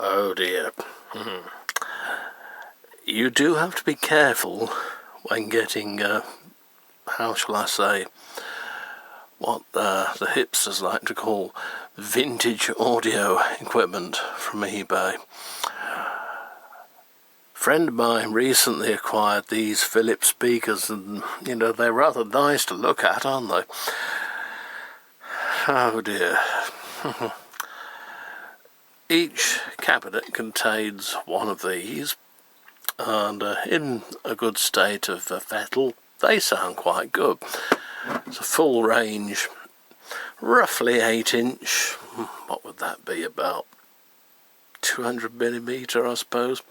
Oh dear. You do have to be careful when getting, how shall I say, what the hipsters like to call vintage audio equipment from eBay. A friend of mine recently acquired these Philips speakers, and they're rather nice to look at, aren't they? Oh dear. Each cabinet contains one of these, and in a good state of fettle, they sound quite good. It's a full range, roughly 8-inch, what would that be, about 200mm I suppose.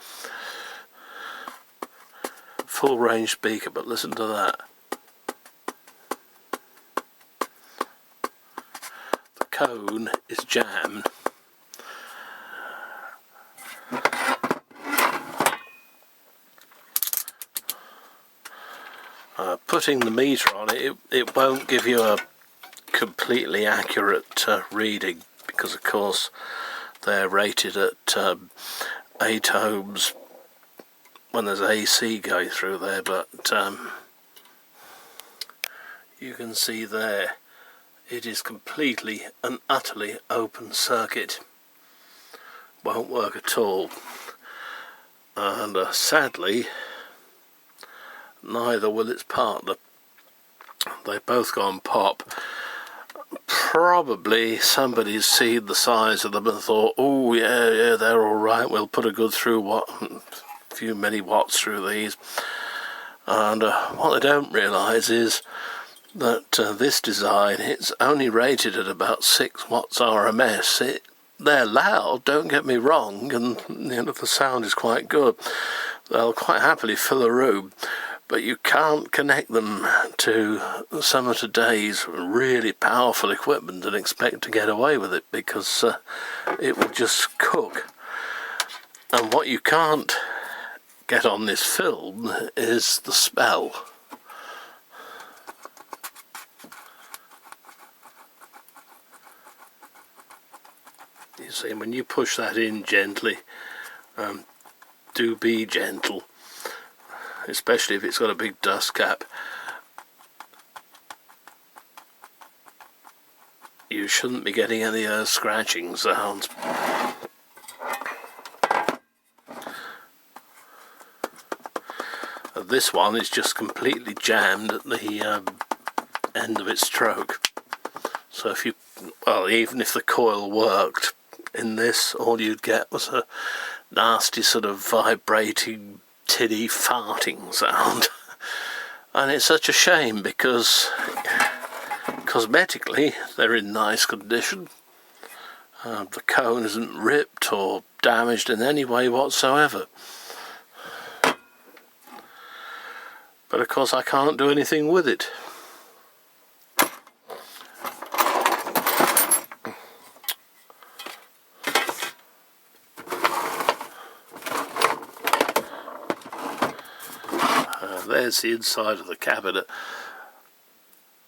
Full range speaker, but listen to that. The cone is jammed. Putting the meter on it won't give you a completely accurate reading, because of course they're rated at 8 ohms when there's AC going through there, but you can see there it is completely and utterly open circuit. Won't work at all, and sadly neither will its partner. They both gone pop. Probably somebody's seen the size of them and thought, oh yeah, they're alright, we'll put a good few milliwatts through these. And what they don't realise is that this design, it's only rated at about 6 watts RMS. They're loud, don't get me wrong, and the sound is quite good. They'll quite happily fill a room, but you can't connect them to some of today's really powerful equipment and expect to get away with it, because it will just cook. And what you can't get on this film is the smell. You see, when you push that in gently, do be gentle, especially if it's got a big dust cap. You shouldn't be getting any scratching sounds. This one is just completely jammed at the end of its stroke. So even if the coil worked in this, all you'd get was a nasty sort of vibrating, tinny farting sound. And it's such a shame, because cosmetically they're in nice condition. The cone isn't ripped or damaged in any way whatsoever. But of course I can't do anything with it. There's the inside of the cabinet.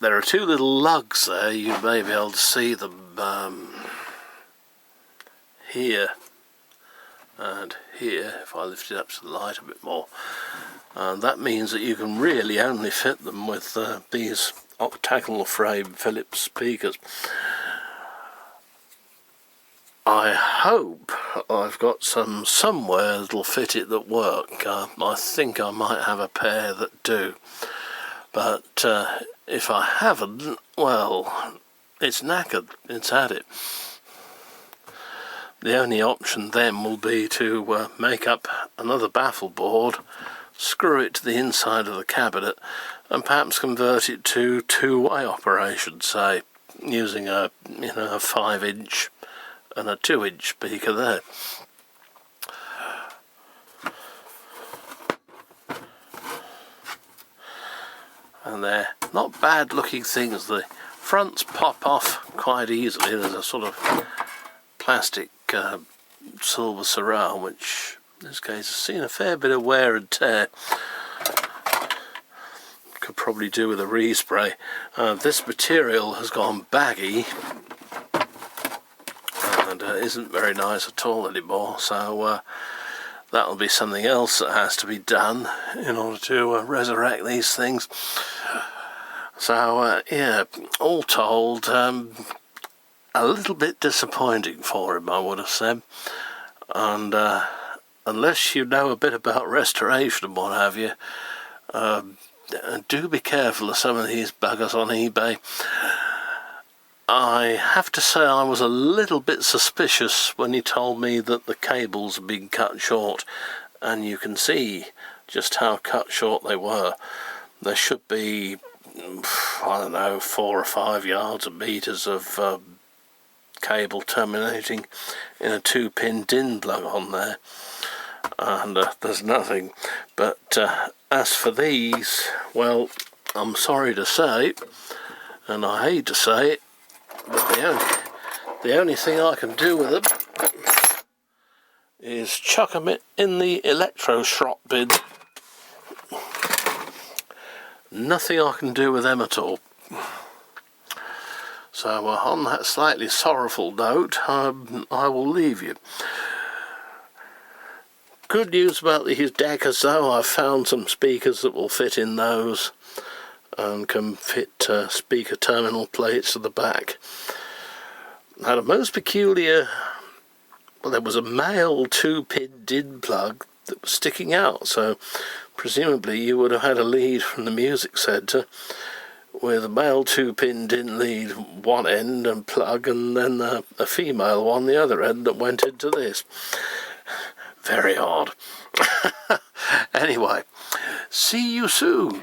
There are 2 little lugs there. You may be able to see them here and here, if I lift it up to the light a bit more. And that means that you can really only fit them with these octagonal frame Philips speakers. I hope I've got some somewhere that'll fit it that work. I think I might have a pair that do. But if I haven't, well, it's knackered. It's had it. The only option then will be to make up another baffle board, screw it to the inside of the cabinet, and perhaps convert it to two-way operation, say, using a 5-inch and a 2-inch speaker there. And they're not bad looking things. The fronts pop off quite easily. There's a sort of plastic silver surround, which in this case has seen a fair bit of wear and tear. Could probably do with a respray. This material has gone baggy, and and isn't very nice at all anymore. So that'll be something else that has to be done in order to resurrect these things. So yeah, all told, a little bit disappointing for him, I would have said. And unless you know a bit about restoration and what have you, do be careful of some of these buggers on eBay. I have to say I was a little bit suspicious when he told me that the cables had been cut short, and you can see just how cut short they were. There should be, I don't know, 4 or 5 yards or meters of cable terminating in a 2-pin DIN plug on there, and there's nothing. But as for these, well, I'm sorry to say, and I hate to say it, but the only thing I can do with them is chuck them in the electroshock bin. Nothing I can do with them at all. So on that slightly sorrowful note, I will leave you. Good news about these Deckers though, I've found some speakers that will fit in those and can fit speaker terminal plates to the back. Had a most peculiar, well, there was a male 2-pin DIN plug that was sticking out, so presumably you would have had a lead from the music centre with a male 2-pin DIN lead one end and plug, and then a female one the other end that went into this. Very odd. Anyway, see you soon.